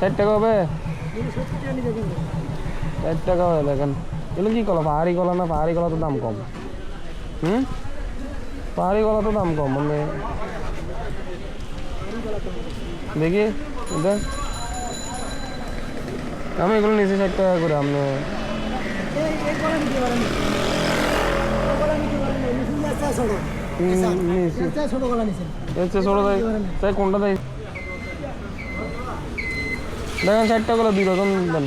ষাট টাকা হবে, 60 টাকা হবে। দেখেন এগুলো কি কলা, পাহাড়ি কলা না? পাহাড়ি কলা তো দাম কম। পাহাড়ি কলা তো দাম কম। মানে দেখি দেখ, আমি এগুলো নিচে 60 টাকা করে। আপনি কোনটা দেয়? দেখেন 60 টাকা করে 2 ডজন দেন।